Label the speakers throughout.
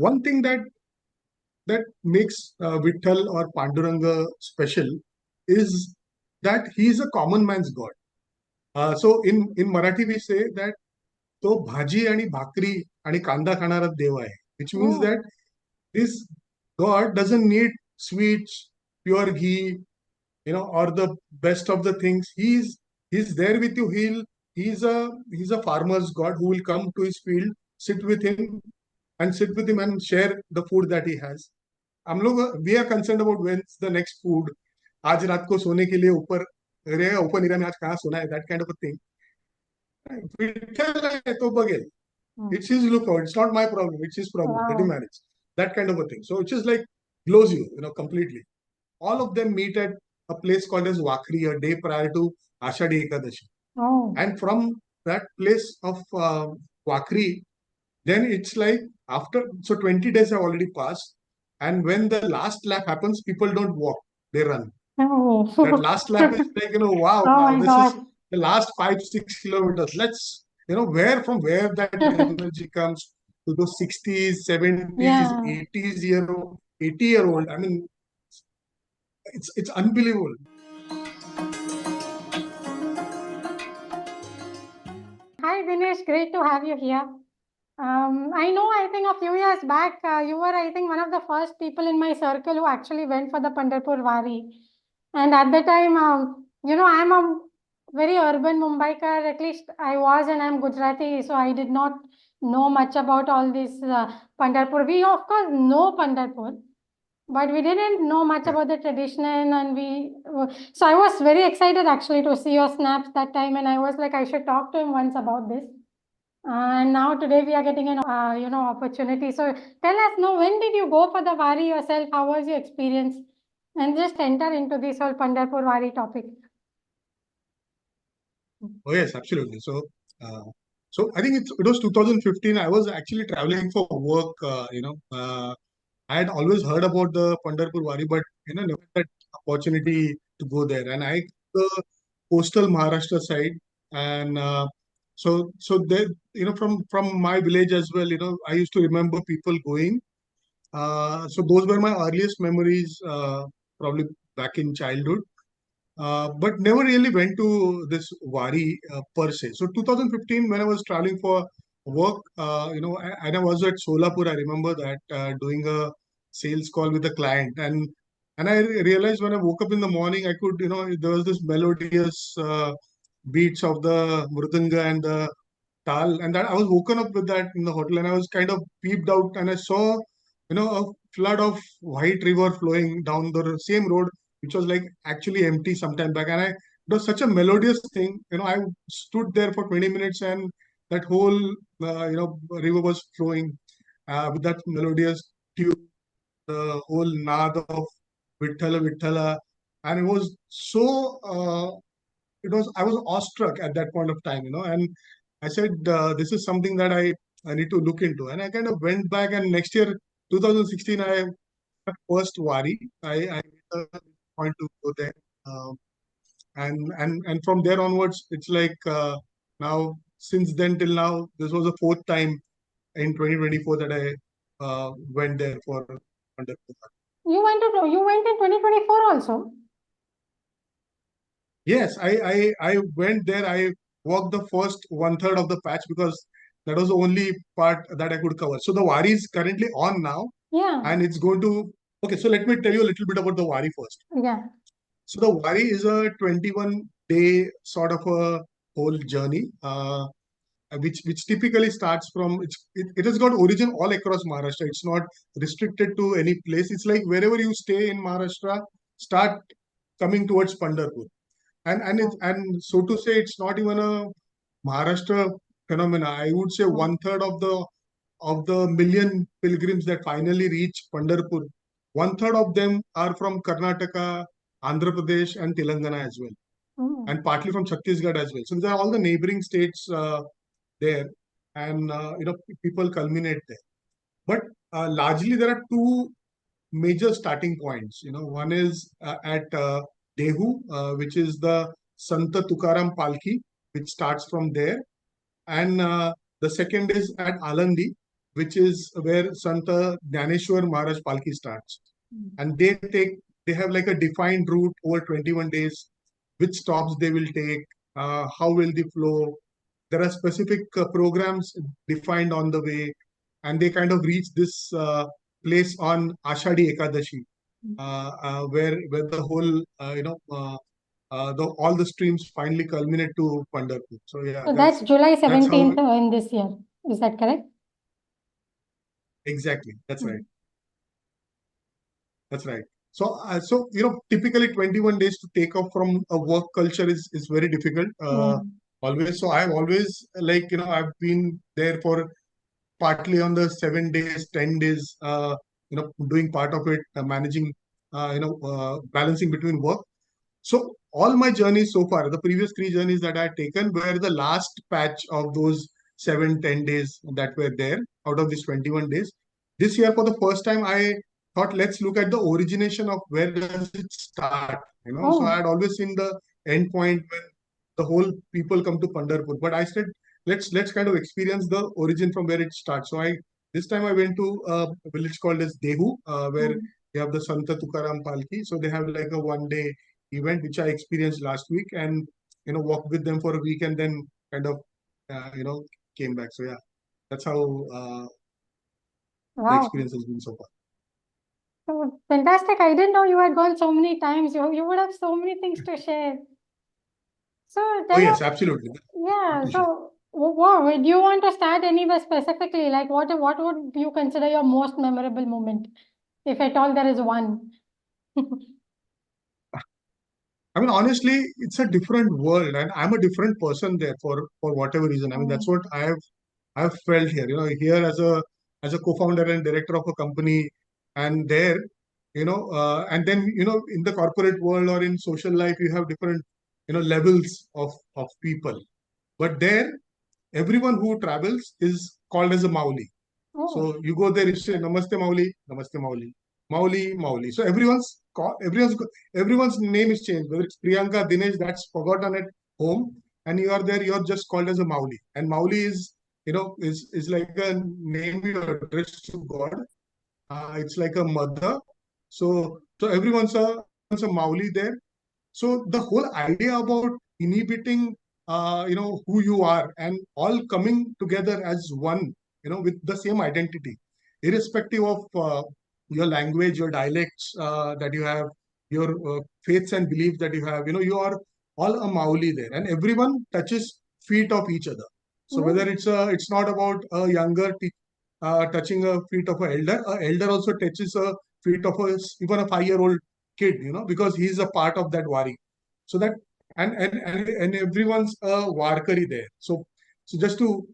Speaker 1: one thing that makes Vitthal or Panduranga special is that he is a common man's god. So in Marathi we say that तो भाजी आणि भाकरी आणि कांदा खाणारा देव आहे, which means
Speaker 2: Oh.
Speaker 1: that this God doesn't need sweets, pure ghee, or the best of the things. He's there with you. He's a farmer's God who will come to his field, sit with him and share the food that he has. हम लोग we are concerned about when's the next food. आज रात को सोने के लिए ऊपर रहेगा, ऊपर नहीं रहा, मैं आज कहाँ सोना है, that kind of a thing. Vitthal आहे तो Baghel. It's his lookout. It's not my problem. It's his problem.
Speaker 2: Wow.
Speaker 1: Let him manage. That kind of a thing. So it just like blows you, completely. All of them meet at a place called as Vakri a day prior to Ashadi Ekadashi.
Speaker 2: Oh.
Speaker 1: And from that place of Vakri, then it's like so 20 days have already passed. And when the last lap happens, people don't walk, they run.
Speaker 2: Oh.
Speaker 1: That last lap is like, wow,
Speaker 2: Oh my
Speaker 1: this
Speaker 2: God.
Speaker 1: is the last 5-6 kilometers. Let's, where that energy comes to those 60s, 70s,
Speaker 2: Yeah.
Speaker 1: 80-year-old. I mean, it's unbelievable.
Speaker 2: Hi Dinesh, great to have you here. I think a few years back, you were, I think, one of the first people in my circle who actually went for the Pandharpur Wari. And at the time, I'm a very urban Mumbaikar, at least I was, and I'm Gujarati, so I did not know much about all this Pandharpur. We, of course, know Pandharpur, but we didn't know much about the tradition, and so I was very excited actually to see your snaps that time, and I was like, I should talk to him once about this. And now today we are getting an opportunity. So tell us now, when did you go for the Wari yourself? How was your experience? And just enter into this whole Pandharpur Wari topic.
Speaker 1: Oh yes, absolutely. So I think it was 2015. I was actually traveling for work. I had always heard about the Pandharpur Wari, but never had opportunity to go there. And I the coastal Maharashtra side, and so there, from my village as well. I used to remember people going. So those were my earliest memories, probably back in childhood. But never really went to this Wari per se. So 2015, when I was traveling for work, and I was at Solapur, I remember that doing a sales call with a client, and I realized when I woke up in the morning, I could, there was this melodious beats of the mridanga and the tal, and that I was woken up with that in the hotel, and I was kind of peeped out, and I saw, a flood of white river flowing down the same road, which was like actually empty sometime back. And it was such a melodious thing. I stood there for 20 minutes and that whole, river was flowing with that melodious tune, the whole naad of Vitthala, Vitthala. And it was so, I was awestruck at that point of time, and I said, this is something that I need to look into. And I kind of went back, and next year, 2016, I first Wari. I made a point to go there. And from there onwards, it's like now, since then till now, this was the fourth time in 2024 that I went there for Pandharpur.
Speaker 2: You went in 2024 also?
Speaker 1: Yes, I went there. I walked the first 1/3 of the patch because that was the only part that I could cover. So the Wari is currently on now.
Speaker 2: Yeah.
Speaker 1: And it's going to. Okay, so let me tell you a little bit about the Wari first.
Speaker 2: Yeah.
Speaker 1: So the Wari is a 21-day sort of a whole journey, which typically starts from, it has got origin all across Maharashtra. It's not restricted to any place. It's like wherever you stay in Maharashtra, start coming towards Pandharpur. And so to say, it's not even a Maharashtra phenomena. I would say 1/3 of the million pilgrims that finally reach Pandharpur, 1/3 of them are from Karnataka, Andhra Pradesh, and Telangana as well, and partly from Chhattisgarh as well. So these are all the neighboring states there, and people culminate there. But largely, there are two major starting points. One is at Dehu, which is the Santa Tukaram Palki, which starts from there, and the second is at Alandi, which is where Santa Dhaneshwar Maharaj Palki starts. And they have like a defined route over 21 days, which stops they will take, how will they flow. There are specific programs defined on the way, and they kind of reach this place on Ashadi Ekadashi, where the whole all the streams finally culminate to Pandharpur. So yeah,
Speaker 2: So that's July
Speaker 1: that's how
Speaker 2: 17th in this year. Is that correct?
Speaker 1: exactly. That's right. That's right. So typically 21 days to take off from a work culture is very difficult. Always. So I've always I've been there for partly on the 7 days, 10 days. Doing part of it, managing, balancing between work. So all my journeys so far, the previous 3 journeys that I had taken were the last patch of those 7, 10 days that were there out of these 21 days. This year, for the first time, I thought, let's look at the origination of where does it start. So I had always seen the end point when the whole people come to Pandharpur, but I said, let's kind of experience the origin from where it starts. So this time I went to a village called as Dehu, where they have the Santa Tukaram Palki. So they have like a 1 day event which I experienced last week, and walked with them for a week, and then kind of came back. So yeah, that's how the experience has been so far.
Speaker 2: So fantastic! I didn't know you had gone so many times. You would have so many things to share. So
Speaker 1: yes, absolutely.
Speaker 2: Yeah. So what do you want to start anywhere specifically? Like what would you consider your most memorable moment, if at all there is one?
Speaker 1: I mean, honestly, it's a different world, and I'm a different person there for whatever reason. I mean, that's what I've felt here. Here as a co-founder and director of a company, and there, and then in the corporate world or in social life, you have different levels of people. But there, everyone who travels is called as a Mauli. So you go there, you say Namaste Mauli, Namaste Mauli, Mauli Mauli. So everyone's name is changed. Whether it's Priyanka, Dinesh, that's forgotten at home, and you are there, you're just called as a Mauli. And Mauli is like a name you address to God. It's like a mother. So everyone's a Mauli there. So the whole idea about inhibiting, who you are and all coming together as one, with the same identity, irrespective of your language, your dialects that you have, your faiths and beliefs that you have, you are all a Mauli there, and everyone touches feet of each other. So whether it's not about a younger touching a feet of an elder also touches a feet of even a 5-year-old kid, because he's a part of that wari. So that and everyone's a Varkari there. So just to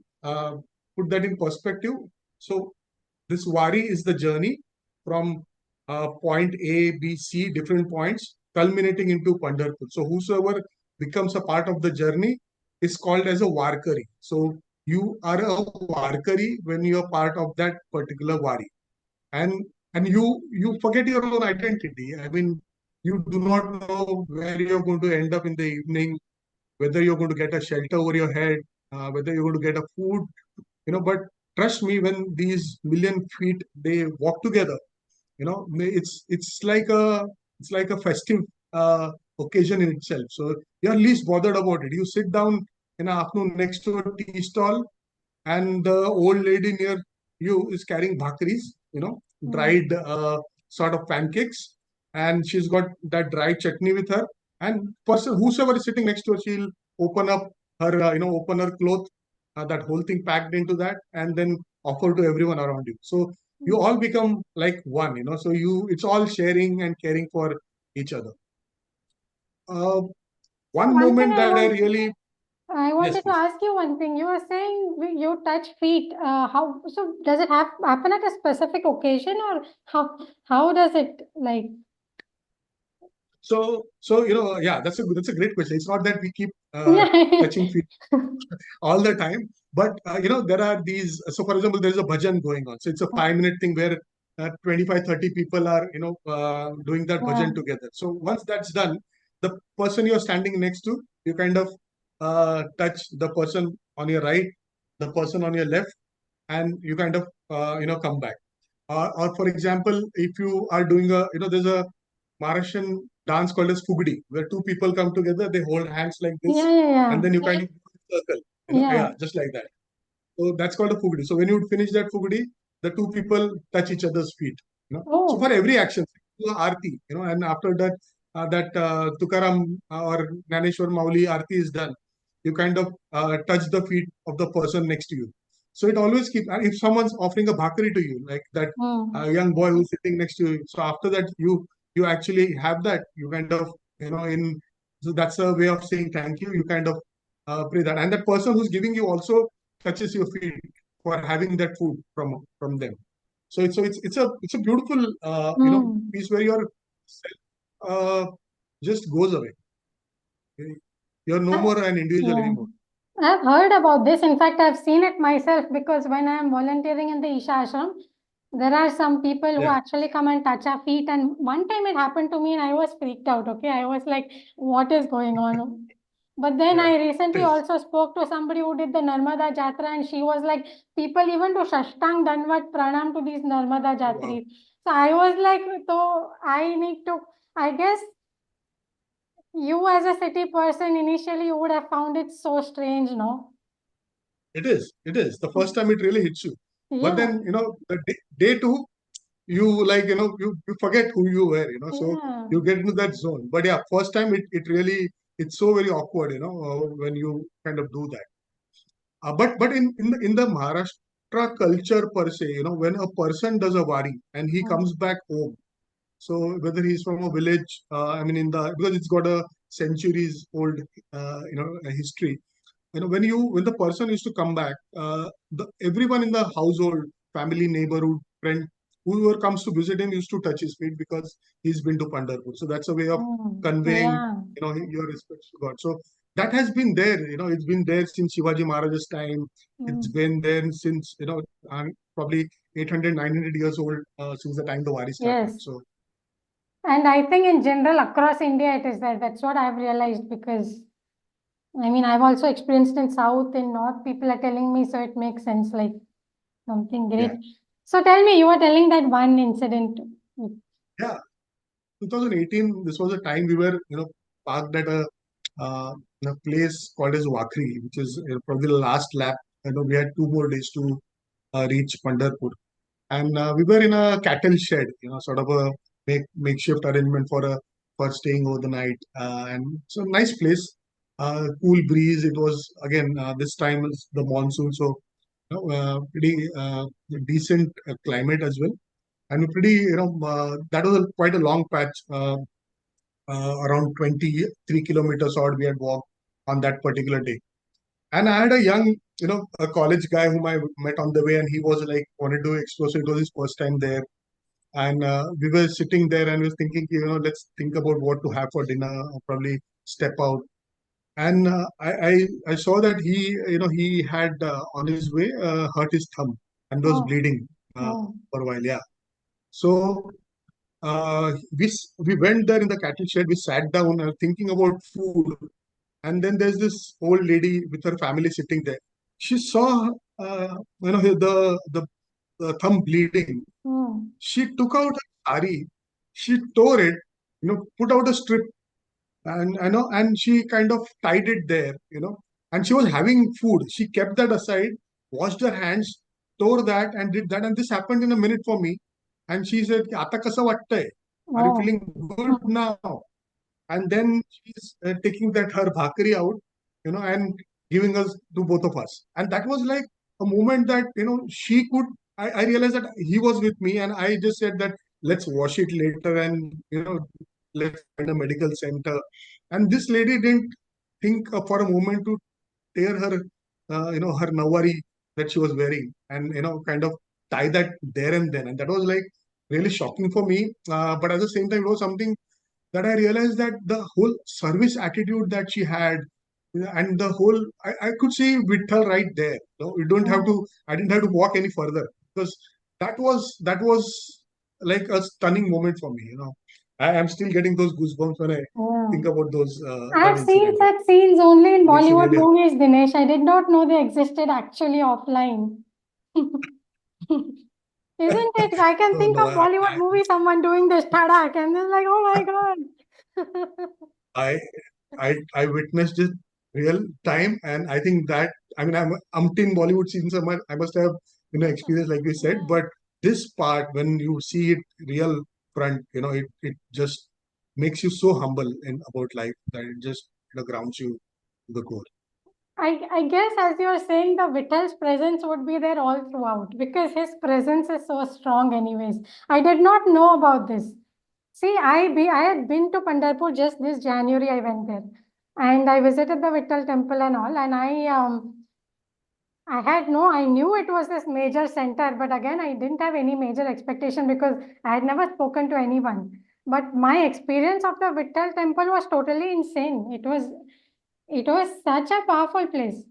Speaker 1: put that in perspective, so this wari is the journey from point A, B, C, different points, culminating into Pandharpur. So whosoever becomes a part of the journey is called as a Varkari. So you are a Varkari when you are part of that particular wari, and you forget your own identity. I mean, you do not know where you're going to end up in the evening, whether you're going to get a shelter over your head, whether you're going to get a food, but trust me, when these million feet they walk together, it's like a festive occasion in itself. So you're least bothered about it. You sit down in the afternoon next to a tea stall, and the old lady near you is carrying bhakaris, dried sort of pancakes, and she's got that dried chutney with her. And whosoever is sitting next to her, she'll open up her, open her cloth, that whole thing packed into that, and then offer to everyone around you. So you all become like one, So it's all sharing and caring for each other. One moment that I really
Speaker 2: I wanted to ask you one thing. You were saying you touch feet. How so? Does it happen at a specific occasion, or how does it like?
Speaker 1: So yeah, that's a great question. It's not that we keep touching feet all the time, but there are these. So for example, there is a bhajan going on. So it's a 5-minute thing where 25, 30 people are doing that bhajan together. So once that's done, the person you're standing next to, you kind of touch the person on your right, the person on your left, and you kind of come back. Or for example, if you are doing there's a Maharashtrian dance called as Fugdi, where two people come together, they hold hands like this, and then you kind of circle, just like that. So that's called a Fugdi. So when you finish that Fugdi, the two people touch each other's feet. So for every action, Aarti, and after that, Tukaram or Gnaneshwar Mauli Aarti is done, you kind of touch the feet of the person next to you. So it always keeps, if someone's offering a bhakri to you, like that young boy who's sitting next to you, so after that, you actually have that, you kind of, so that's a way of saying thank you. You kind of pray that. And that person who's giving you also touches your feet for having that food from them. So it's a beautiful piece where your self just goes away. You're no more an individual anymore.
Speaker 2: I've heard about this. In fact, I've seen it myself, because when I'm volunteering in the Isha Ashram, there are some people who actually come and touch our feet. And one time it happened to me and I was freaked out. Okay. I was like, what is going on? But then I recently also spoke to somebody who did the Narmada Jatra, and she was like, people even do Shashtang Danvat Pranam to these Narmada Jatris. So I was like, so I need to, I guess you as a city person initially you would have found it so strange, no?
Speaker 1: It is. The first time it really hits you. But then, the day two, you like, you forget who you were, so you get into that zone. But yeah, first time it really, it's so very awkward, when you kind of do that. But in the Maharashtra culture per se, when a person does a wari and he comes back home, so whether he's from a village, because it's got a centuries old, history. When the person used to come back, everyone in the household, family, neighborhood, friend, whoever comes to visit him used to touch his feet because he's been to Pandharpur. So that's a way of conveying, your respects to God. So that has been there. It's been there since Shivaji Maharaj's time. It's been there since probably 800, 900 years old, since the time the Wari started. So.
Speaker 2: And I think in general across India it is there. That's what I've realized, because I've also experienced in South, in North, people are telling me, so it makes sense, like something great. So tell me, you were telling that one incident.
Speaker 1: Yeah, 2018, this was a time we were, parked at a place called as Vakri, which is probably the last lap. We had 2 more days to reach Pandharpur. And we were in a cattle shed, sort of a makeshift arrangement for staying over the night. And so nice place, cool breeze. It was again this time is the monsoon, so pretty decent climate as well, and pretty that was quite a long patch. Around 23 kilometers odd we had walked on that particular day. And I had a young, a college guy whom I met on the way, and he was like wanted to explore. So it was his first time there, and we were sitting there, and we were thinking, let's think about what to have for dinner, or probably step out. And I saw that he had on his way hurt his thumb and was bleeding for a while. Yeah. So we went there in the cattle shed. We sat down, thinking about food, and then there's this old lady with her family sitting there. She saw the thumb bleeding. She took out a sari, she tore it, put out a strip, and she kind of tied it there, and she was having food. She kept that aside, washed her hands, tore that, and did that. And this happened in a minute for me. And she said, "Ata kasa vattay? Are you feeling good now?" And then she's taking that her bhakri out, and giving us to both of us. And that was like a moment that, she could, I realized that he was with me, and I just said that let's wash it later, and, let's find a medical center. And this lady didn't think for a moment to tear her, her nawari that she was wearing, and, kind of tie that there and then. And that was like really shocking for me. But at the same time, it was something that I realized that the whole service attitude that she had, and the whole, I could see Vittal right there. You don't have to, I didn't have to walk any further, because that was like a stunning moment for me. I am still getting those goosebumps when I think about those.
Speaker 2: I've seen such scenes only in Bollywood movies, Dinesh. I did not know they existed actually offline. Isn't it? I can
Speaker 1: So
Speaker 2: think
Speaker 1: no,
Speaker 2: of Bollywood movie, someone doing this tadak, and then like, oh my God.
Speaker 1: I I witnessed it real time, and I think that I mean I'm umpteen Bollywood scenes. I must have experience like we said, but this part when you see it real front, it just makes you so humble in about life that it just grounds you to the core.
Speaker 2: I guess as you're saying, the Vittal's presence would be there all throughout because his presence is so strong anyways. I did not know about this. See, I had been to Pandharpur just this January. I went there and I visited the Vittal temple and all, and I knew it was this major center, but again, I didn't have any major expectation because I had never spoken to anyone. But my experience of the Vittal temple was totally insane. It was such a powerful place.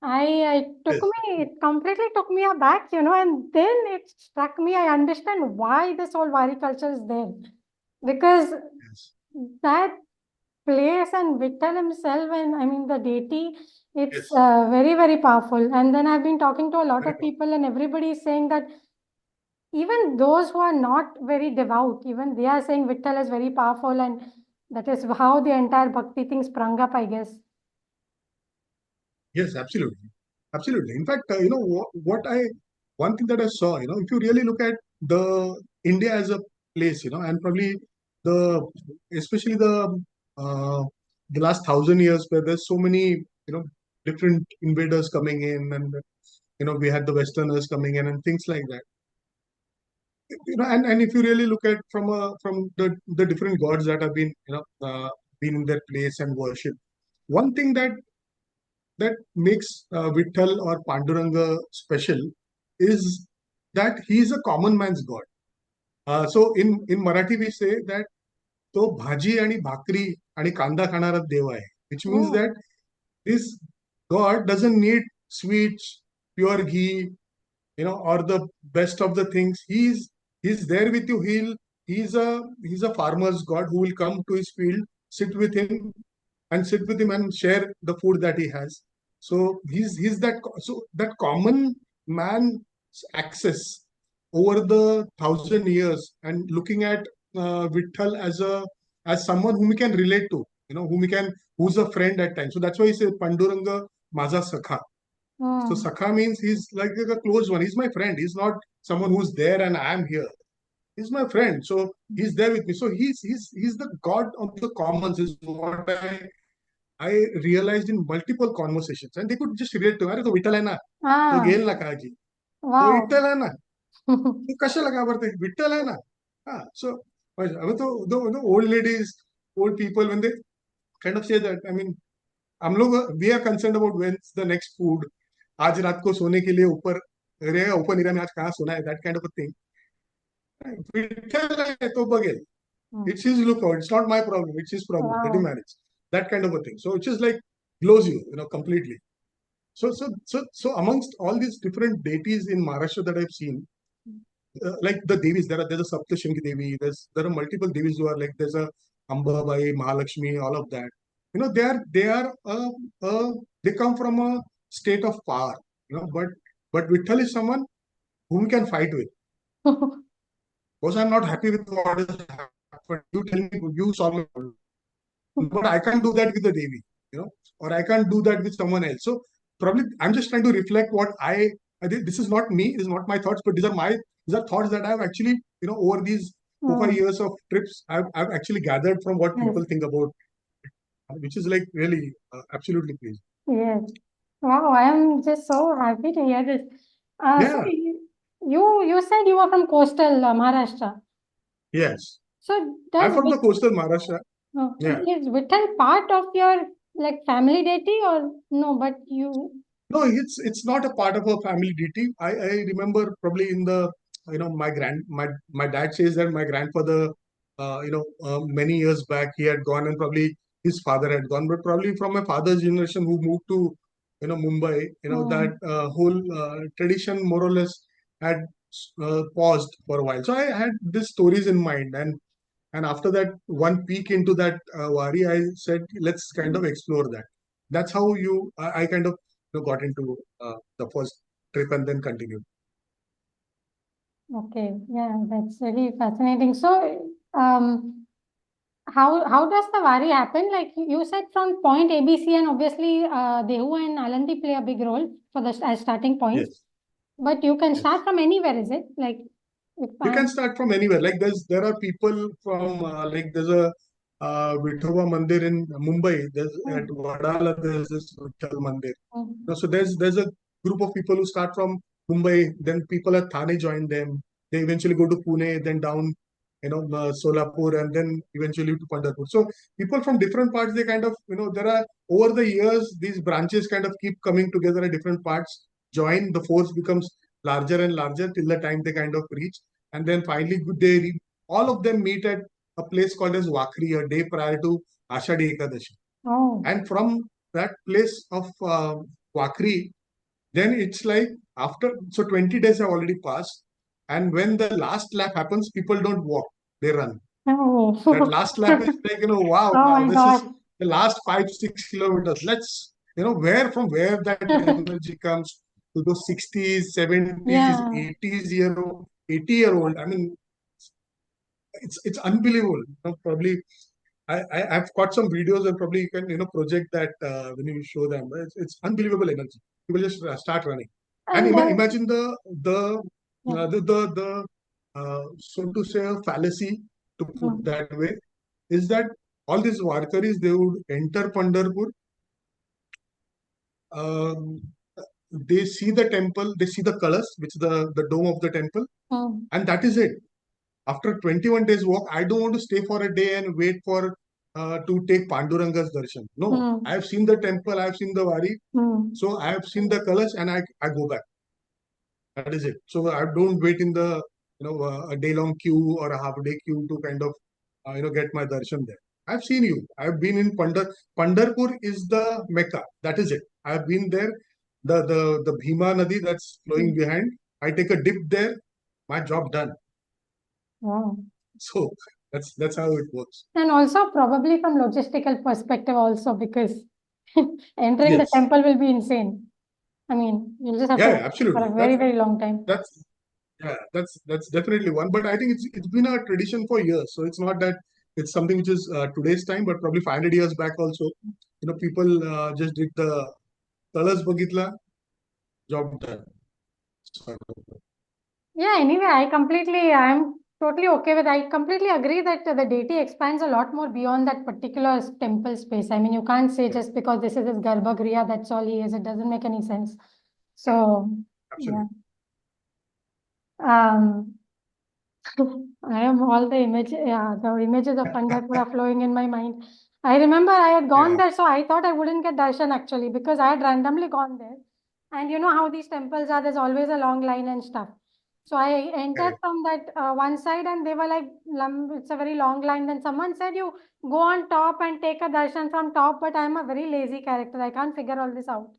Speaker 1: Yes,
Speaker 2: It completely took me aback, and then it struck me. I understand why this whole Vari culture is there because
Speaker 1: yes,
Speaker 2: that place and Vittal himself, and I mean the deity, it's
Speaker 1: yes.
Speaker 2: very, very powerful. And then I've been talking to a lot
Speaker 1: Very
Speaker 2: of
Speaker 1: good.
Speaker 2: people, and everybody is saying that even those who are not very devout, even they are saying Vittal is very powerful, and that is how the entire bhakti thing sprung up, I guess.
Speaker 1: Yes, absolutely. Absolutely. In fact, one thing that I saw, if you really look at the India as a place, and probably the, especially uh, the last 1,000 years where there's so many, different invaders coming in and, we had the Westerners coming in and things like that. And if you really look at from the different gods that have been, been in their place and worship, one thing that makes Vitthal or Panduranga special is that he is a common man's god. So in Marathi we say that तो भाजी आणि भाकरी आणि कांदा खाणारा देव आहे, which means
Speaker 2: Oh.
Speaker 1: that this God doesn't need sweets, pure ghee, or the best of the things. He's there with you. He's a farmer's God who will come to his field, sit with him and share the food that he has. So he's that so that common man's access over the 1,000 years and looking at Vitthal as someone whom we can relate to, who's a friend at times. So that's why he says Panduranga Maza Sakha. So
Speaker 2: Hmm.
Speaker 1: Sakha means he's like a close one. He's my friend. He's not someone who's there and I'm here. He's my friend. So he's there with me. So he's the God of the commons is what I realized in multiple conversations. And they could just relate to, अरे तो विठ्ठल है ना, तो
Speaker 2: Ah,
Speaker 1: गेल ना काळजी, तो
Speaker 2: wow.
Speaker 1: Vitthal है ना, तू कशाला घाबरते, विठ्ठल है ना. So the old ladies, old people, when they kind of say that, I mean, हम लोग we are concerned about when's the next food. आज रात को सोने के लिए ऊपर रहेगा, ऊपर नहीं रहा, मैं आज कहाँ सोना है, that kind of a thing. Vitthal है तो Baghel.
Speaker 2: Hmm.
Speaker 1: It's his lookout. It's not my problem. It's his problem. Let him
Speaker 2: Wow.
Speaker 1: manage. That kind of a thing. So it's just like blows you, completely. So amongst all these different deities in Maharashtra that I've seen, like the Devis, there's a Saptashingi Devi. There are multiple Devis who are like there's a Ambabai, Mahalakshmi, all of that. Uh, they come from a state of power. But Vitthal is someone whom you can fight with. Because I'm not happy with what has happened. You tell me, you solve my problem. But I can't do that with the Devi, or I can't do that with someone else. So probably I'm just trying to reflect what I think this is not me, this is not my thoughts, but these are thoughts that I've actually, over these 4 5 years of trips, I've actually gathered from what
Speaker 2: Yes,
Speaker 1: people think about, which is like really absolutely crazy.
Speaker 2: yes. Wow, I am just so happy to hear this. So
Speaker 1: Yeah,
Speaker 2: you said you were from coastal Maharashtra.
Speaker 1: yes.
Speaker 2: So
Speaker 1: I'm
Speaker 2: does
Speaker 1: from the coastal Maharashtra. Yeah.
Speaker 2: is Vittal part of your like family deity or no? But you.
Speaker 1: No, it's not a part of a family duty. I remember probably in the my dad says that my grandfather many years back he had gone and probably his father had gone, but probably from my father's generation who moved to Mumbai, that
Speaker 2: Hmm.
Speaker 1: whole tradition more or less had paused for a while. So I had these stories in mind, and after that one peek into that Wari, I said, let's kind of explore that. That's how I kind of got into the first trip and then continued.
Speaker 2: Okay, yeah, that's really fascinating. So, how does the Wari happen? Like you said, from point ABC, and obviously, Dehu and Alandi play a big role for the as starting points.
Speaker 1: Yes,
Speaker 2: But you can start
Speaker 1: yes.
Speaker 2: from anywhere, is it? Like if
Speaker 1: You
Speaker 2: I
Speaker 1: can start from anywhere. Like there are people from like there's a Vithoba Mandir in Mumbai. There's at
Speaker 2: mm,
Speaker 1: Vadala. There's this Vitthala Mandir.
Speaker 2: mm,
Speaker 1: So there's a group of people who start from Mumbai. Then people at Thane join them. They eventually go to Pune, then down, Solapur, and then eventually to Pandharpur. So people from different parts, they kind of, there are over the years these branches kind of keep coming together at different parts. Join the force becomes larger and larger till the time they kind of reach, and then finally all of them meet at a place called as Wakri a day prior to Ashadi Ekadashi.
Speaker 2: oh,
Speaker 1: And from that place of Wakri, then it's like after, so 20 days have already passed. And when the last lap happens, people don't walk, they run. That
Speaker 2: oh,
Speaker 1: last lap is like, wow,
Speaker 2: oh
Speaker 1: now
Speaker 2: my
Speaker 1: this is
Speaker 2: God.
Speaker 1: the last 5, 6 kilometers. Let's, where that energy comes to those 60s, 70s,
Speaker 2: Yeah.
Speaker 1: 80-year-old. I mean, it's unbelievable. Probably I've got some videos and probably you can project that when you show them. It's unbelievable energy. People just start running, and
Speaker 2: And
Speaker 1: imagine the
Speaker 2: yeah.
Speaker 1: so to say a fallacy to put
Speaker 2: Mm,
Speaker 1: that way is that all these Varkaris they would enter Pandharpur. Um, they see the temple, they see the colors, which is the dome of the temple,
Speaker 2: mm,
Speaker 1: and that is it. After 21 days walk, I don't want to stay for a day and wait for to take Panduranga's darshan. No, I
Speaker 2: mm,
Speaker 1: have seen the temple, I have seen the Wari,
Speaker 2: mm.
Speaker 1: so I have seen the colors and I go back. That is it. So I don't wait in the a day long queue or a half day queue to kind of get my darshan there. I've seen you. I've been in Pandharpur is the Mecca. That is it. I've been there. The Bhima Nadi that's flowing
Speaker 2: Mm.
Speaker 1: behind. I take a dip there. My job done.
Speaker 2: Wow.
Speaker 1: So that's how it works.
Speaker 2: And also probably from logistical perspective also because entering the
Speaker 1: Yes.
Speaker 2: temple will be insane. I mean, you'll just have to
Speaker 1: Yeah,
Speaker 2: wait
Speaker 1: yeah,
Speaker 2: for
Speaker 1: absolutely.
Speaker 2: a very, very long time.
Speaker 1: That's that's definitely one. But I think it's been a tradition for years. So it's not that it's something which is today's time, but probably 500 years back also. People just did the colors bagitla, job done. So,
Speaker 2: Yeah, anyway, I'm totally okay with, I completely agree that the deity expands a lot more beyond that particular temple space. I mean, you can't say
Speaker 1: yeah,
Speaker 2: just because this is his Garbhagriha, that's all he is. It doesn't make any sense.
Speaker 1: yeah,
Speaker 2: So, yeah.
Speaker 1: absolutely.
Speaker 2: Um, I am all the image, yeah, the images of Pandharpur are flowing in my mind. I remember I had gone
Speaker 1: Yeah,
Speaker 2: there, so I thought I wouldn't get darshan actually because I had randomly gone there. And you know how these temples are, there's always a long line and stuff. So I entered
Speaker 1: correct.
Speaker 2: from that one side and they were like, it's a very long line. Then someone said, you go on top and take a darshan from top, but I'm a very lazy character. I can't figure all this out.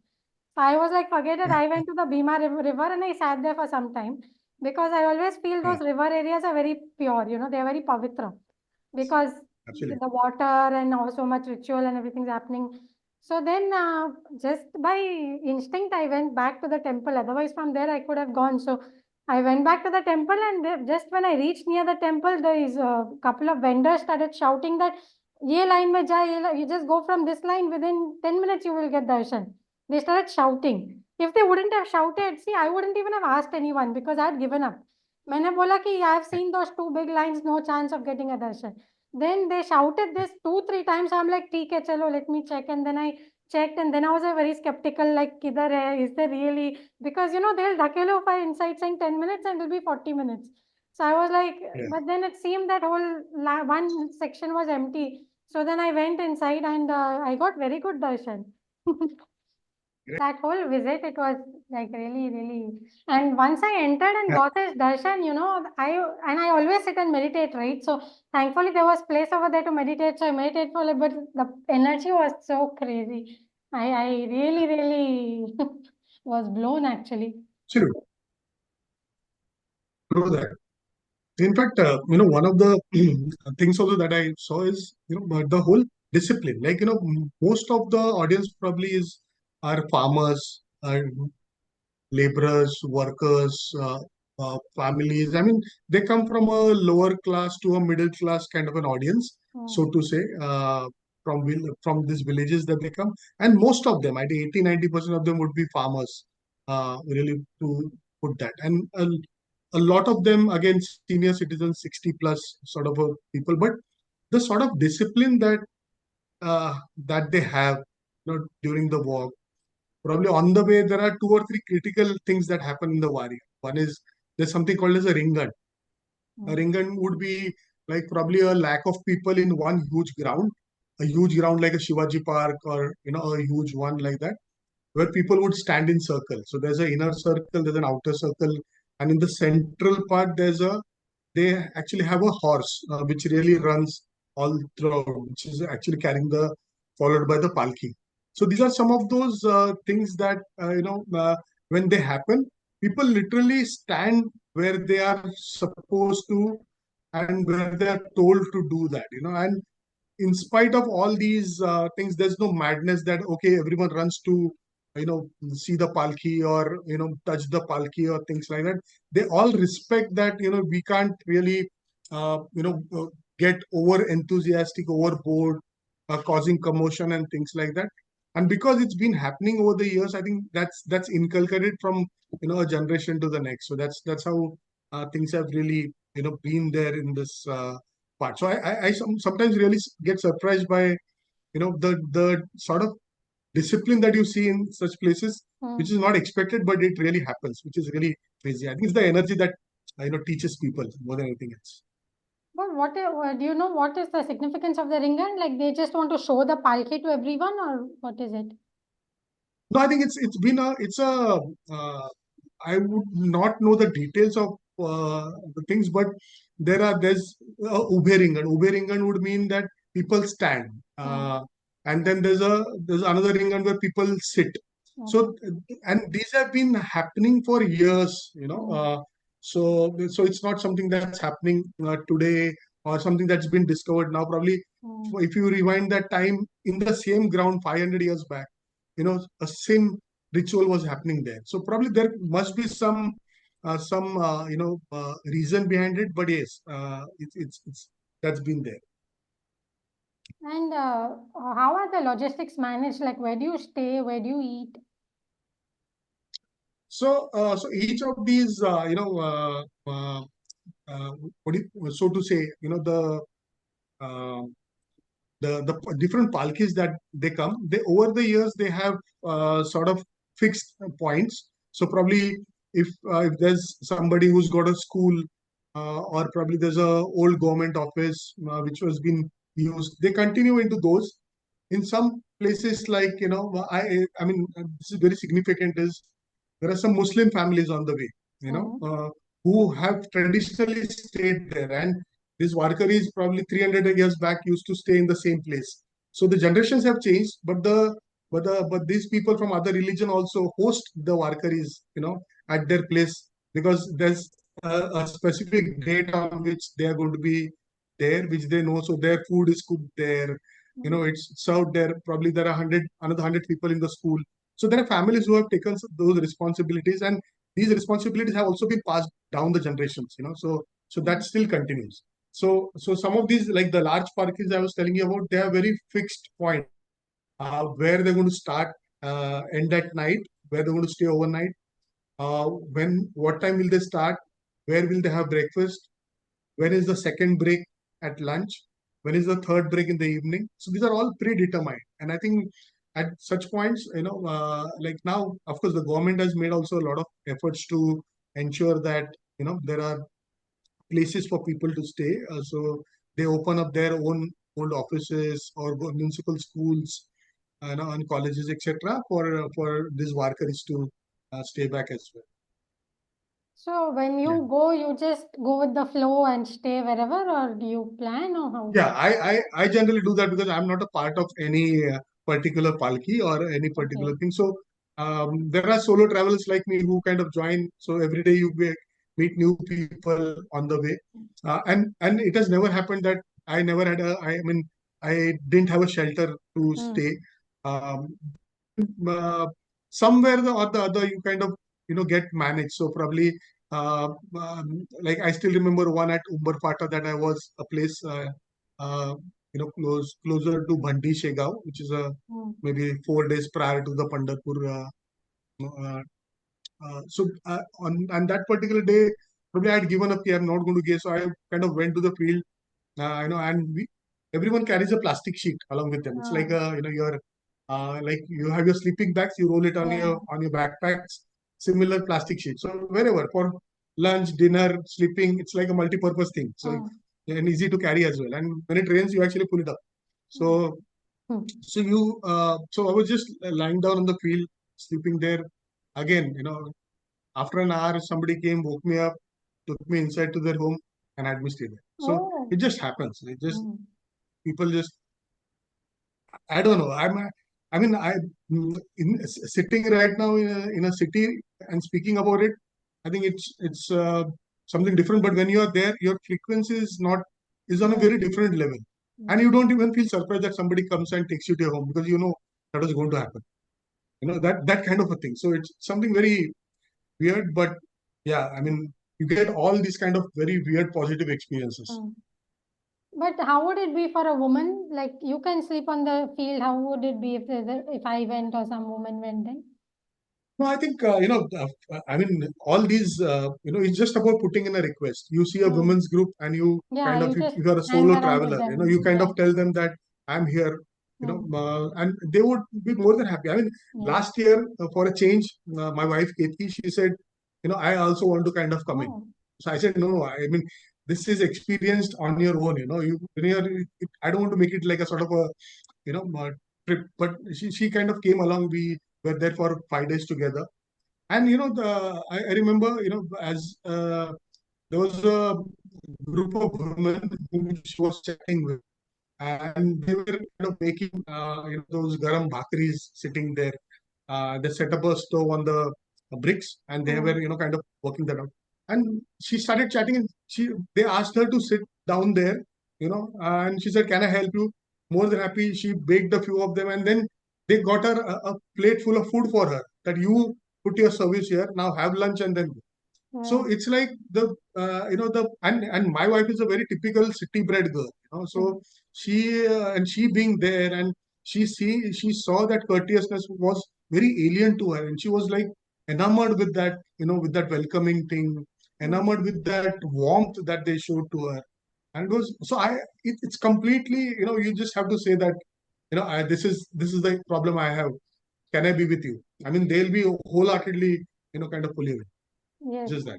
Speaker 2: So I was like, forget it. I went to the Bhima river and I sat there for some time because I always feel
Speaker 1: Yeah,
Speaker 2: those river areas are very pure, they are very pavitra because
Speaker 1: absolutely.
Speaker 2: the water and so much ritual and everything's happening. So then, just by instinct, I went back to the temple. Otherwise, from there, I could have gone. So I went back to the temple, and just when I reached near the temple, there is a couple of vendors started shouting that, "Ye line mein ja, you just go from this line. Within 10 minutes, you will get darshan." They started shouting. If they wouldn't have shouted, see, I wouldn't even have asked anyone because I had given up. मैंने बोला कि I have seen those two big lines, no chance of getting a darshan. Then they shouted this 2, 3 times. I'm like, ठीक है, चलो, let me check. And then I checked, and then I was very skeptical, like, किधर है? Is there really? Because they'll dhakelo for inside saying 10 minutes, and it'll be 40 minutes. So I was like,
Speaker 1: Yeah,
Speaker 2: but then it seemed that whole one section was empty. So then I went inside, and I got very good darshan.
Speaker 1: great.
Speaker 2: That whole visit, it was like really, really. And once I entered and
Speaker 1: Yeah,
Speaker 2: got this darshan, I always sit and meditate, right? So thankfully there was place over there to meditate. So I meditate for a little bit. The energy was so crazy. I really, really was blown actually.
Speaker 1: absolutely. True that. In fact, one of the things also that I saw is, the whole discipline. Like, most of the audience probably are farmers, are laborers, workers. families. I mean, they come from a lower class to a middle class kind of an audience, so to say, from these villages that they come. And most of them, I think 80-90% of them would be farmers, really, to put that. And a lot of them, again, senior citizens, 60 plus sort of people. But the sort of discipline that they have, during the walk. Probably on the way, there are two or three critical things that happen in the Wari. One is there's something called as a ringan. A ringan would be like probably a lack of people in one a huge ground like a Shivaji Park, or a huge one like that, where people would stand in circle. So there's an inner circle, there's an outer circle, and in the central part they actually have a horse which really runs all throughout, which is actually carrying followed by the palki. So these are some of those things that when they happen, people literally stand where they are supposed to and where they are told to do that. And in spite of all these things, there's no madness that okay, everyone runs to see the palki, or touch the palki or things like that. They all respect that we can't really uh, you know uh, get over enthusiastic, overboard, causing commotion and things like that. And because it's been happening over the years, I think that's inculcated from a generation to the next. So that's how things have really been there in this part. So I sometimes really get surprised by the sort of discipline that you see in such places, which is not expected, but it really happens, which is really crazy. I think it's the energy that teaches people more than anything else.
Speaker 2: But do you know what is the significance of the ringan? Like they just want to show the palki to everyone, or what is it?
Speaker 1: No, I think uh, I would not know the details of the things, but there's ube ringan. Ube ringan would mean that people stand, and then there's another ringan where people sit. So and these have been happening for years, so it's not something that's happening today, or something that's been discovered now. Probably, if you rewind that time in the same ground 500 years back, a same ritual was happening there. So probably there must be some reason behind it. But yes, it's that's been there.
Speaker 2: And how are the logistics managed? Like where do you stay? Where do you eat?
Speaker 1: So each of these, so to say, uh, the different palkis that they come, they over the years they have sort of fixed points. So probably if there's somebody who's got a school, or probably there's a old government office which was being used, they continue into those. In some places, like I mean, this is very significant, is there are some Muslim families on the way, who have traditionally stayed there. And this Varkaris probably 300 years back used to stay in the same place. So the generations have changed, but these people from other religion also host the Varkaris, at their place, because there's a specific date on which they are going to be there, which they know. So their food is cooked there, it's served there. Probably there are another 100 people in the school. So there are families who have taken those responsibilities, and these responsibilities have also been passed down the generations. So that still continues. So some of these, like the large parkings I was telling you about, they are very fixed points where they're going to start, end at night, where they're going to stay overnight, what time will they start, where will they have breakfast, when is the second break at lunch, when is the third break in the evening. So these are all predetermined. And I think at such points, like now, of course, the government has made also a lot of efforts to ensure that there are places for people to stay. So they open up their own old offices or municipal schools, and colleges, etc., for these workers to stay back as well.
Speaker 2: So when you go, you just go with the flow and stay wherever, or do you plan, or how?
Speaker 1: Yeah, I generally do that because I'm not a part of any particular palki or any particular thing. So there are solo travelers like me who kind of join. So every day meet new people on the way, and it has never happened that I never had I mean, I didn't have a shelter to stay. But somewhere or the other, you kind of get managed. So probably like I still remember one at Umberpata that I was a place, closer to Bhandi Shegaon, which is maybe 4 days prior to the Pandharpur. On that particular day, probably I had given up. I'm not going to give. So I kind of went to the field, and everyone carries a plastic sheet along with them. It's like your like you have your sleeping bags, you roll it on your backpacks, similar plastic sheet. So wherever for lunch, dinner, sleeping, it's like a multi-purpose thing. So and easy to carry as well. And when it rains, you actually pull it up. So so I was just lying down on the field, sleeping there. Again, after an hour, somebody came, woke me up, took me inside to their home, and had me stay there. So it just happens. It just people just I don't know. I mean, sitting right now in a city and speaking about it. I think it's something different. But when you are there, your frequency is on a very different level, and you don't even feel surprised that somebody comes and takes you to your home because you know that was going to happen. That kind of a thing. So it's something very weird, but yeah, I mean, you get all these kind of very weird positive experiences.
Speaker 2: But how would it be for a woman? Like you can sleep on the field. How would it be if I went or some woman went then?
Speaker 1: No, I think, I mean, all these, it's just about putting in a request. You see a women's group and you kind of, if you are a
Speaker 2: hang
Speaker 1: solo
Speaker 2: around with
Speaker 1: traveler,
Speaker 2: them.
Speaker 1: you kind of tell them that I'm here, and they would be more than happy. I mean, last year, for a change, my wife, Katie, she said, I also want to kind of come in. So I said, no, I mean, this is experienced on your own, I don't want to make it like a sort of a, trip, but she kind of came along. We were there for 5 days together, and I remember, as there was a group of women whom she was chatting with, and they were kind of making those garam bhakaris sitting there. They set up a stove on the bricks, and they were kind of working that out. And she started chatting, and they asked her to sit down there, and she said, "Can I help you?" More than happy, she baked a few of them, and then they got her a plate full of food for her. That you put your service here, now have lunch and then go. So it's like and my wife is a very typical city bred girl, so she being there, and she saw that courteousness was very alien to her, and she was like enamored with that, with that welcoming thing, enamored with that warmth that they showed to her. And it was so it's completely, you just have to say that, this is the problem I have. Can I be with you? I mean, they'll be wholeheartedly, kind of fully with.
Speaker 2: Yes.
Speaker 1: Just that.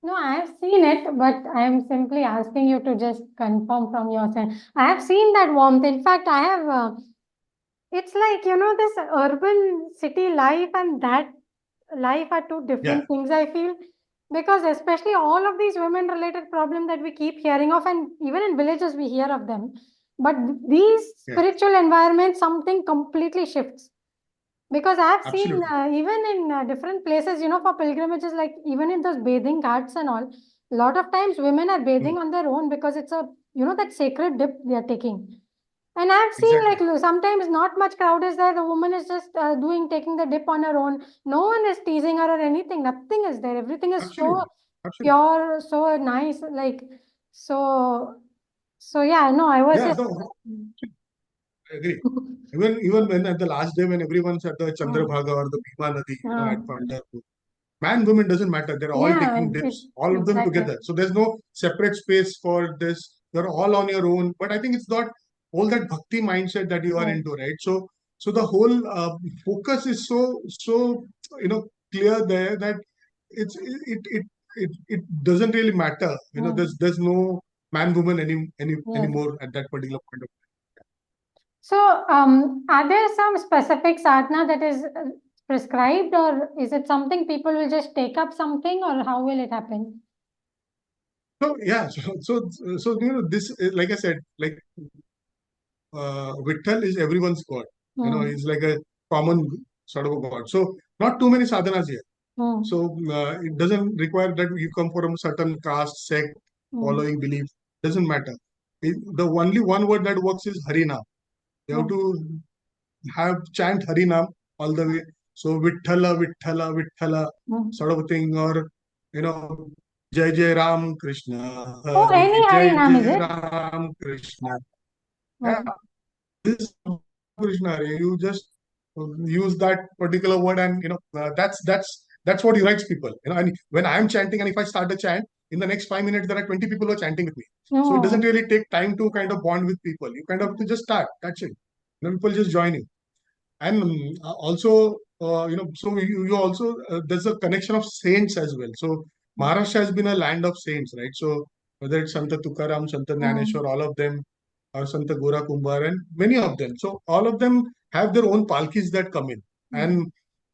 Speaker 2: No, I have seen it, but I am simply asking you to just confirm from your side. I have seen that warmth. In fact, I have. It's like, this urban city life and that life are two different things, I feel. Because especially all of these women-related problems that we keep hearing of, and even in villages we hear of them. But these spiritual environments, something completely shifts. Because I've seen even in different places, for pilgrimages, like even in those bathing ghats and all, a lot of times women are bathing on their own because it's a, that sacred dip they are taking. And I've seen like sometimes not much crowd is there. The woman is just taking the dip on her own. No one is teasing her or anything. Nothing is there. Everything is so pure, so nice. Like, so yeah, no, I was just.
Speaker 1: No, I agree. Even when at the last day when everyone's at the Chandrabhaga or the Bhima Nadi, at Pandharpur, man, women doesn't matter. They're all taking dips, all of them together. So there's no separate space for this. You're all on your own. But I think it's not all that bhakti mindset that you are into, right? So the whole focus is so clear there that it doesn't really matter. There's no man woman anymore at that particular point of time.
Speaker 2: So, are there some specific sadhana that is prescribed, or is it something people will just take up something, or how will it happen?
Speaker 1: So yeah, so this like I said, like Vittal is everyone's god. He's like a common sort of a god. So not too many sadhanas here. So it doesn't require that you come from a certain caste, sect, following, belief. Doesn't matter. The only one word that works is Harinam. You have to chant Harinam all the way. So Vitthala, Vitthala, Vitthala, sort of a thing, or Jai Jai Ram Krishna,
Speaker 2: Oh,
Speaker 1: Hare
Speaker 2: any Hari
Speaker 1: Jai
Speaker 2: Nam, is
Speaker 1: Jai
Speaker 2: it?
Speaker 1: Ram Krishna. Yeah,
Speaker 2: Okay.
Speaker 1: this Krishna, you just use that particular word, and that's what unites people. And when I'm chanting, and if I start the chant, in the next 5 minutes there are 20 people who are chanting with me. So it doesn't
Speaker 2: Oh.
Speaker 1: really take time to kind of bond with people. You kind of have to just start. That's it. People just join you. And also, so you also there's a connection of saints as well. So Maharashtra has been a land of saints, right? So whether it's Santa Tukaram, Santa Jnaneshwar, all of them, or Santa Gora Kumbhar, and many of them. So all of them have their own palkis that come in, and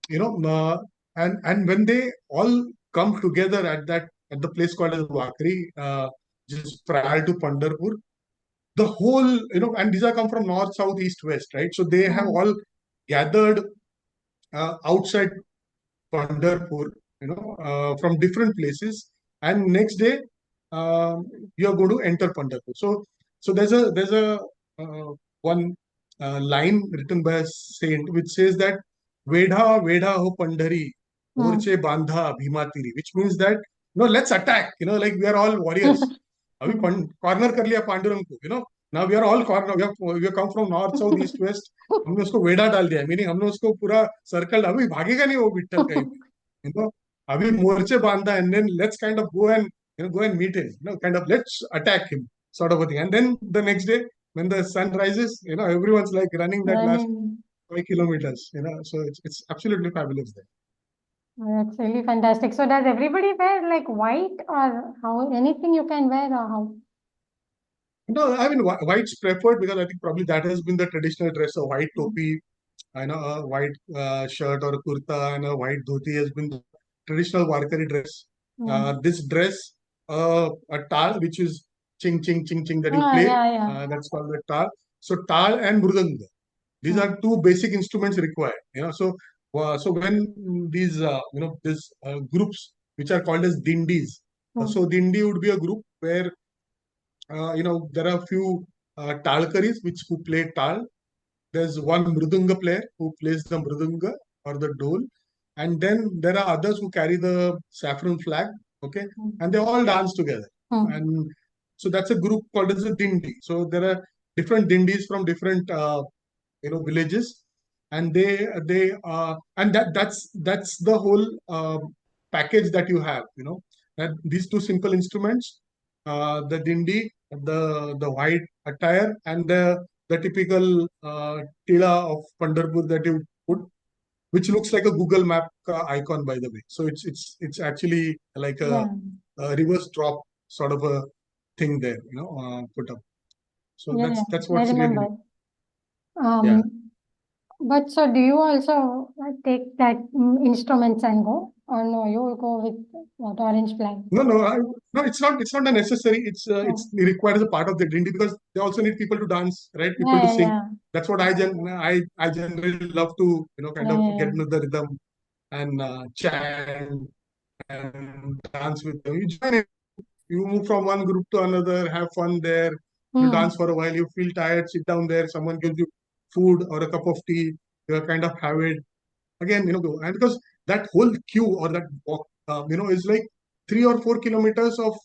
Speaker 1: you know, and when they all come together at the place called as Vakri, just prior to Pandharpur, the whole, and these are come from north, south, east, west, right? So they have all gathered outside Pandharpur, from different places, and next day you are going to enter Pandharpur. So there's a one line written by a saint which says that Vedha Vedha ho Pandhari Morche Bandha Bhimatiri, which means that let's attack. Like we are all warriors. अभी corner कर लिया पांडुरंग को. Now we are all corner. We come from north, south, east, west. हमने उसको वेड़ा डाल दिया, meaning हमने उसको पूरा सर्कल. अभी भागेगा नहीं वो विट्ठल कहीं भी. अभी मोर्चे बांधा, and then let's kind of go and meet him. Kind of let's attack him, sort of a thing. And then the next day, when the sun rises, everyone's like running that last
Speaker 2: Running.
Speaker 1: 5 kilometers. So it's absolutely fabulous there.
Speaker 2: That's really fantastic. So does everybody wear like white, or how? Anything you can wear, or how?
Speaker 1: No, I mean white's preferred because I think probably that has been the traditional dress. A white topi, a white shirt or a kurta, and a white dhoti has been the traditional Varkari dress. This dress, a tal, which is ching ching ching ching that you play,
Speaker 2: Yeah.
Speaker 1: that's called the tal. So tal and mridanga, these are two basic instruments required. So when these these groups which are called as dindis, so dindi would be a group where there are a few talkaris who play tal. There's one mridunga player who plays the mridunga or the dole, and then there are others who carry the saffron flag. Okay, and they all dance together. And so that's a group called as a dindi. So there are different dindis from different villages, and they and that's the whole package that you have. That these two simple instruments, the dindi, the white attire, and the typical tila of Pandharpur that you put, which looks like a Google Map icon, by the way. So it's actually like a reverse drop sort of a thing there, put up. So that's
Speaker 2: I
Speaker 1: what's really.
Speaker 2: remember. But so do you also take that instruments and go, or no? You go with what, orange flag?
Speaker 1: No, it's not. It's not a necessary. It's required as a part of the dindi because they also need people to dance, right? People to sing. That's what I generally love to kind of get into the rhythm and chant and dance with them. You join it. You move from one group to another, have fun there. You dance for a while. You feel tired, sit down there. Someone gives you food or a cup of tea. You kind of have it again. Go. And because that whole queue or that walk, is like 3 or 4 kilometers of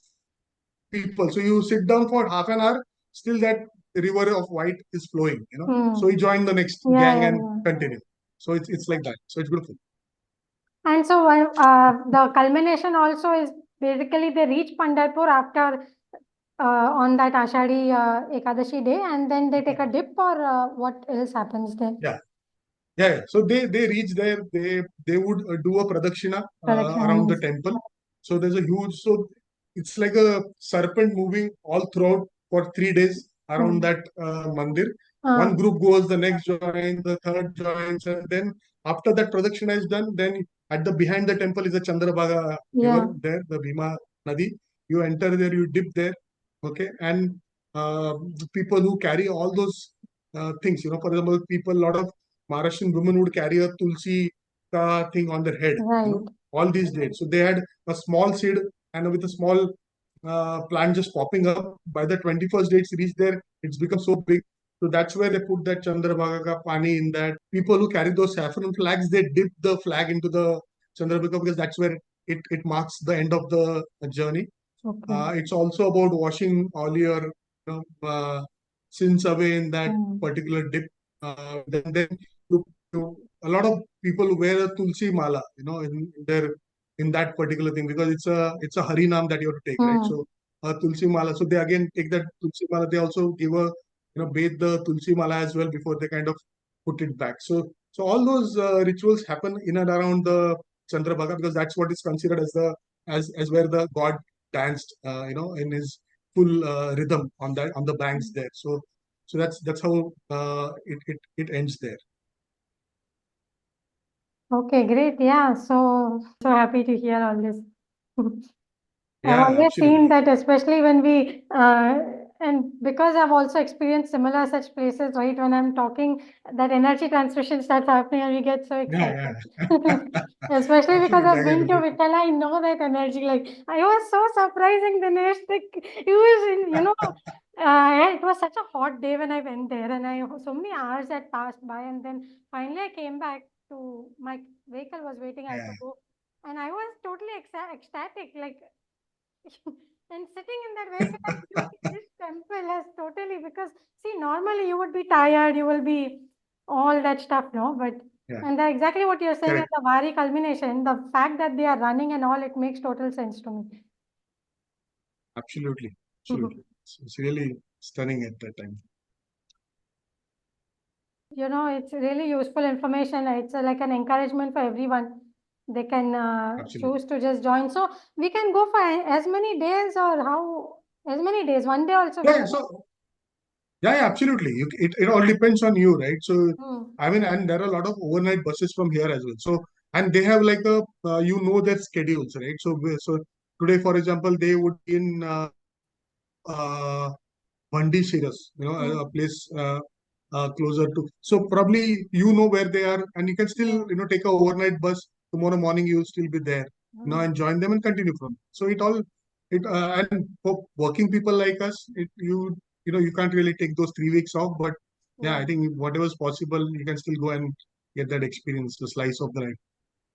Speaker 1: people. So you sit down for half an hour, still that river of white is flowing. So you join the next gang and continue. So it's like that. So it's beautiful.
Speaker 2: And so the culmination also is basically they reach Pandharpur after on that Ashadi Ekadashi day, and then they take a dip, or what else happens there?
Speaker 1: Yeah. So they reach there. They would do a pradakshina around the temple. So there's a huge. So it's like a serpent moving all throughout for 3 days around that mandir. One group goes, the next joins, the third joins, and then after that pradakshina is done, then at the behind the temple is a Chandrabhaga river there, the Bhima Nadi. You enter there, you dip there, okay, and the people who carry all those things, for example, a lot of Maharashtrian women would carry a tulsi thing on their head, all these dates. So they had a small seed and with a small plant just popping up. By the 21st dates reach there, it's become so big. So that's where they put that Chandrabhaga ka pani in that. People who carry those saffron flags, they dip the flag into the Chandrabhaga because that's where it marks the end of the journey.
Speaker 2: Okay.
Speaker 1: It's also about washing all your sins away in that particular dip. Then a lot of people wear a tulsi mala, in that particular thing, because it's a harinam that you have to take, right? So a tulsi mala. So they again take that tulsi mala. They also give a bathe the tulsi mala as well before they kind of put it back. So all those rituals happen in and around the Chandrabhaga, because that's what is considered as the as where the god danced, in his full rhythm on the banks there. So that's how it ends there.
Speaker 2: Okay, great. Yeah, so happy to hear all this. I've
Speaker 1: Yeah,
Speaker 2: always seen
Speaker 1: absolutely.
Speaker 2: that, especially when and because I've also experienced similar such places, right? When I'm talking, that energy transmission starts happening and we get so
Speaker 1: Yeah,
Speaker 2: excited.
Speaker 1: yeah.
Speaker 2: Especially because
Speaker 1: Absolutely,
Speaker 2: I've
Speaker 1: I
Speaker 2: been to
Speaker 1: agree.
Speaker 2: Vittala, I know that energy. Like, I was so surprising, Dinesh. Like, it was, it was such a hot day when I went there, and so many hours had passed by, and then finally I came back to my vehicle was waiting. I had to
Speaker 1: Yeah,
Speaker 2: go, and I was totally ecstatic. Like, and sitting in that vehicle and viewing this temple has totally, because see, normally you would be tired, you will be all that stuff, no? But
Speaker 1: yeah,
Speaker 2: and exactly what you're saying at
Speaker 1: correct.
Speaker 2: the Vari culmination, the fact that they are running and all, it makes total sense to me.
Speaker 1: Absolutely, absolutely. It's really stunning at that time.
Speaker 2: It's really useful information. It's like an encouragement for everyone. They can
Speaker 1: Absolutely.
Speaker 2: choose to just join. So we can go for as many days, or how, as many days, one day also we
Speaker 1: Yeah,
Speaker 2: can.
Speaker 1: so yeah, absolutely. It all depends on you, right? So,
Speaker 2: Hmm.
Speaker 1: I mean, and there are a lot of overnight buses from here as well. So, and they have like their schedules, right? So today, for example, they would be in uh, Mandi Shiras,
Speaker 2: Hmm.
Speaker 1: a place closer to. So probably where they are, and you can still
Speaker 2: Yeah.
Speaker 1: take a overnight bus tomorrow morning. You still be there,
Speaker 2: Hmm.
Speaker 1: and join them and continue from. So and for working people like us, you can't really take those 3 weeks off. But yeah,
Speaker 2: Yeah.
Speaker 1: I think whatever is possible, you can still go and get that experience, the slice of the life.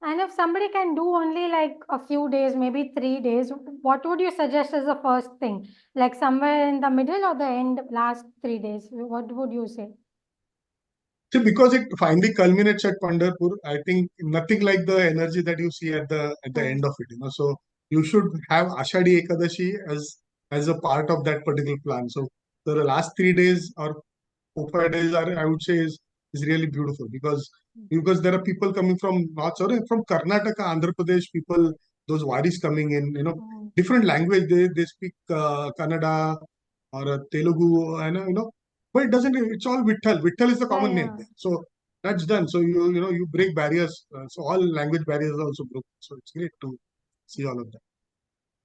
Speaker 2: And if somebody can do only like a few days, maybe 3 days, what would you suggest as the first thing? Like somewhere in the middle or the end, last 3 days? What would you say?
Speaker 1: So because it finally culminates at Pandharpur, I think nothing like the energy that you see at the
Speaker 2: Hmm.
Speaker 1: end of it. So you should have Ashadi Ekadashi as a part of that particular plan. So the last 3 days or 4 5 days are, I would say, is really beautiful, because there are people coming from north, sorry, from Karnataka, Andhra Pradesh, people, those waris coming in,
Speaker 2: Hmm.
Speaker 1: different language. They speak Kannada or Telugu, and but it doesn't. It's all Vittal. Vittal is the
Speaker 2: Yeah,
Speaker 1: common name
Speaker 2: yeah.
Speaker 1: there. So that's done. So you break barriers. So all language barriers are also broken. So it's great to see all of that.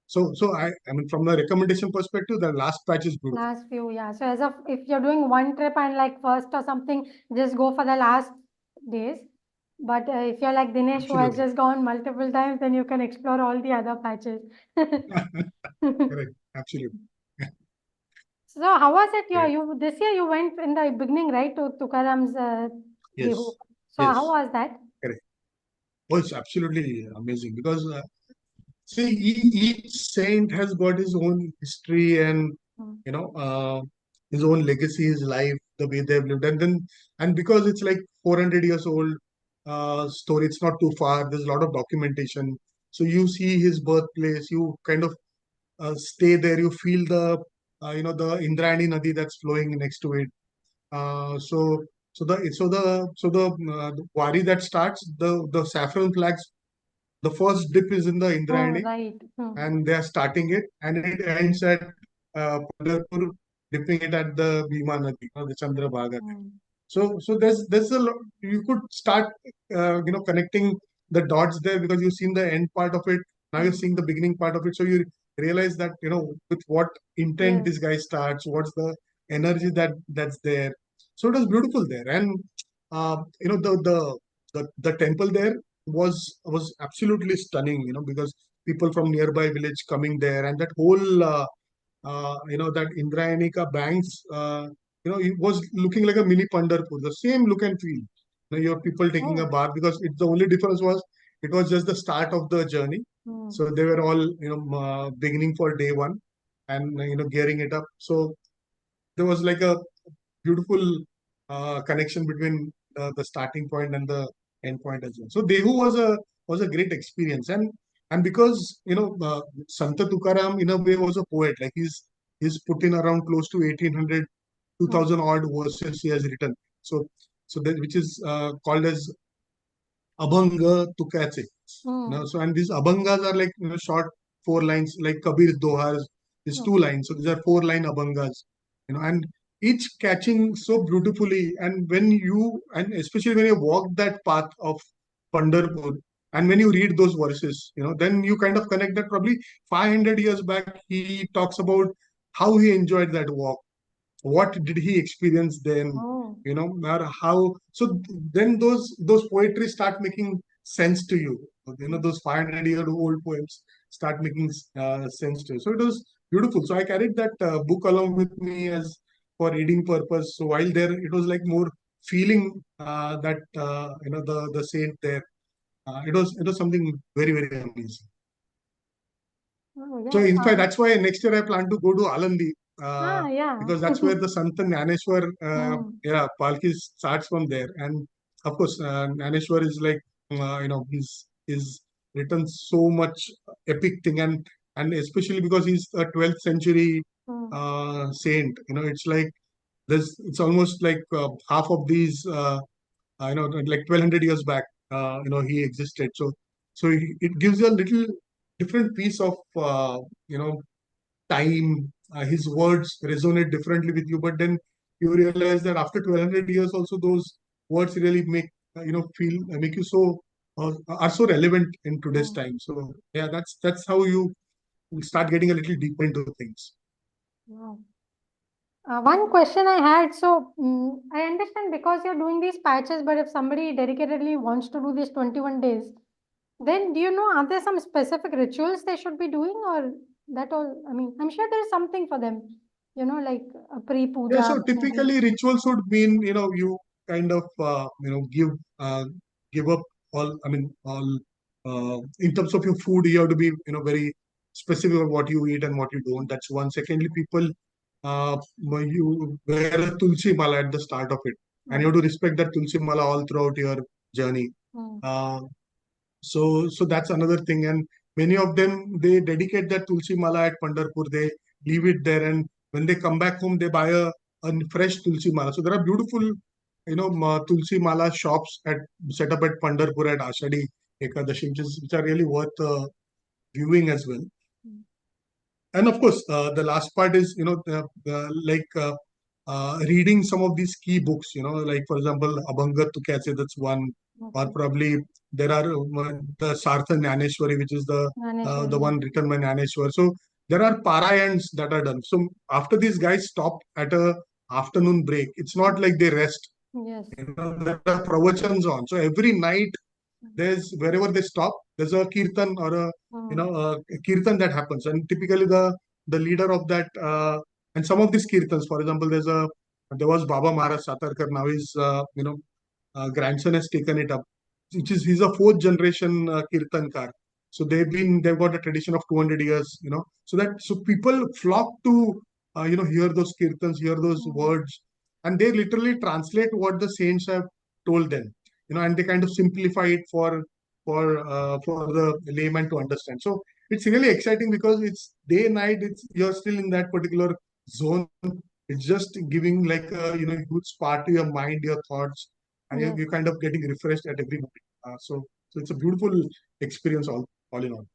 Speaker 1: So I mean, from the recommendation perspective, the last patch is beautiful.
Speaker 2: Last few, yeah. So as of if you're doing one trip and like first or something, just go for the last days. But if you're like Dinesh, who has
Speaker 1: Absolutely.
Speaker 2: just gone multiple times, then you can explore all the other patches.
Speaker 1: Correct. Absolutely.
Speaker 2: So how was it?
Speaker 1: Great.
Speaker 2: You this year you went in the beginning, right, to Tukaram's Dehu.
Speaker 1: Yes.
Speaker 2: So how
Speaker 1: Yes.
Speaker 2: was that?
Speaker 1: Correct. Oh, it's absolutely amazing, because see, each saint has got his own history and
Speaker 2: Hmm.
Speaker 1: you know uh, his own legacy, his life, the way they've lived, and because it's like 400 years old story, it's not too far. There's a lot of documentation, so you see his birthplace. You kind of stay there. You feel the Indrayani Nadi that's flowing next to it. So the wari that starts, the saffron flags, the first dip is in the
Speaker 2: Oh,
Speaker 1: Indrayani,
Speaker 2: right. Hmm.
Speaker 1: and they are starting it, and it ends at Pandharpur, dipping it at the Bhima Nadi, the Chandrabhaga.
Speaker 2: Hmm.
Speaker 1: So there's a lot, you could start connecting the dots there, because you've seen the end part of it. Now you're
Speaker 2: Hmm.
Speaker 1: seeing the beginning part of it. So you realize that with what intent
Speaker 2: Yes.
Speaker 1: this guy starts, what's the energy that's there. So it was beautiful there, and the temple there was absolutely stunning. Because people from nearby village coming there, and that whole that Indrayanika banks, it was looking like a mini Pandharpur, the same look and feel. You have people taking a
Speaker 2: Oh.
Speaker 1: bath, because the only difference was it was just the start of the journey. So they were all, beginning for day one and, gearing it up. So there was like a beautiful connection between the starting point and the end point as well. So Dehu was a great experience, and because Santa Tukaram in a way was a poet. Like he's put in around close to 1800, 2000 odd verses he has written. So that, which is called as Abhanga Tukache. So and these Abhangas are like short 4 lines, like Kabir's Dohas is 2 lines. So these are 4 line Abhangas, and each catching so beautifully. And and especially when you walk that path of Pandharpur, and when you read those verses, then you kind of connect that probably 500 years back he talks about how he enjoyed that walk, what did he experience then, or how. So then those poetry start making sense to you. Those 500-year-old poems start making sense to you. So it was beautiful. So I carried that book along with me as for reading purpose. So while there, it was like more feeling that the saint there. It was something very, very amazing. So in fact, that's why next year I plan to go to Alandi, because that's where the Sant Jnaneshwar Palki starts from there. And of course, Jnaneshwar is like, he's written so much epic thing, and especially because he's a 12th century saint. It's like it's almost like half of these, like 1200 years back, he existed. So it gives you a little different piece of, you know, time. His words resonate differently with you, but then you realize that after 1200 years, also those words really make feel make you so are so relevant in today's time. So yeah, that's how you start getting a little deeper into things.
Speaker 2: One question I had, so I understand because you're doing these patches, but if somebody dedicatedly wants to do these 21 days, then do you know, are there some specific rituals they should be doing, or that all? I mean, I'm sure there's something for them, like a
Speaker 1: Yeah,
Speaker 2: pre-puja,
Speaker 1: so
Speaker 2: maybe.
Speaker 1: typically rituals would mean, you kind of, give up all, I mean, all, in terms of your food, you have to be, very specific on what you eat and what you don't. That's one. Secondly, people, you wear a tulsi mala at the start of it, and you have to respect that tulsi mala all throughout your journey. Uh, so that's another thing. And many of them, they dedicate that tulsi mala at Pandharpur. They leave it there, and when they come back home, they buy a fresh tulsi mala. So there are beautiful, tulsi mala shops set up at Pandharpur at Ashadi, Ekadashi, which are really worth viewing as well. And of course, the last part is, reading some of these key books, like for example, Abhanga Tukyache, that's one, or probably there are the Sartha Jnaneshwari, which is the one written by Jnaneshwar. So there are parayans that are done. So after these guys stop at a afternoon break, it's not like they rest.
Speaker 2: Yes.
Speaker 1: There are pravachans on. So every night, there's wherever they stop, there's a kirtan or a kirtan that happens, and typically the leader of that, and some of these kirtans, for example, there was Baba Maharaj Satarkar. Now his grandson has taken it up, which is he's a fourth generation kirtankar. So they've got a tradition of 200 years, so people flock to hear those kirtans, hear those words, and they literally translate what the saints have told them, and they kind of simplify it for the layman to understand. So it's really exciting because it's day and night. You're still in that particular zone. It's just giving like a huge spark to your mind, your thoughts, and you're kind of getting refreshed at every moment. So it's a beautiful experience all in all.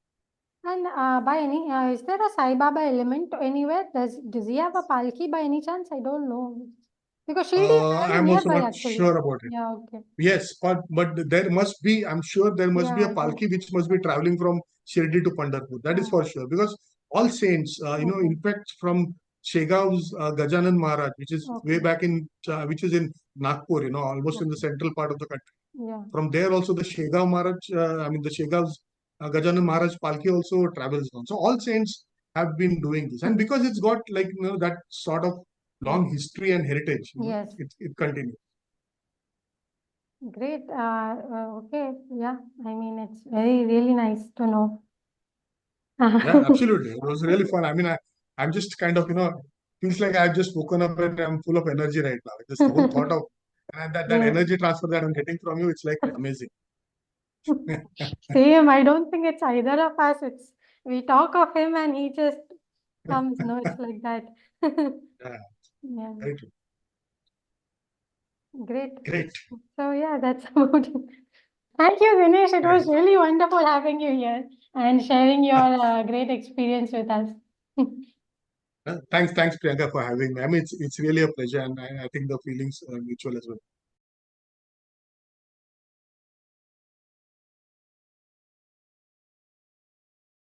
Speaker 2: And by any, is there a Sai Baba element anywhere? Does he have a palki by any chance? I don't know. Because Shirdi is very
Speaker 1: I'm also
Speaker 2: nearby,
Speaker 1: not
Speaker 2: actually.
Speaker 1: sure about it.
Speaker 2: Yeah, okay.
Speaker 1: Yes, but there must be. I'm sure there must be a palki which must be traveling from Shirdi to Pandharpur. That is for sure, because all saints, in fact, from Shegav's Gajanan Maharaj, which is way back which is in Nagpur, almost in the central part of the country.
Speaker 2: Yeah.
Speaker 1: From there also the Shegav Maharaj, the Shegav's Gajanan Maharaj Palki also travels down. So all saints have been doing this, and because it's got like that sort of long history and heritage, it continues.
Speaker 2: Great. Okay. Yeah. I mean, it's really nice to know.
Speaker 1: Yeah, absolutely. It was really fun. I mean, I'm just kind of, feels like I've just woken up and I'm full of energy right now. Just the whole thought of and that
Speaker 2: Yes.
Speaker 1: energy transfer that I'm getting from you, it's like amazing.
Speaker 2: Same. I don't think it's either of us. It's we talk of him and he just comes. No, it's like that.
Speaker 1: Yeah,
Speaker 2: Yeah.
Speaker 1: very true.
Speaker 2: Great.
Speaker 1: Great.
Speaker 2: So yeah, that's about it. Thank you, Dinesh. It was
Speaker 1: Right.
Speaker 2: really wonderful having you here and sharing your great experience with us.
Speaker 1: Thanks, Priyanka, for having me. I mean, it's really a pleasure, and I think the feelings are mutual as well.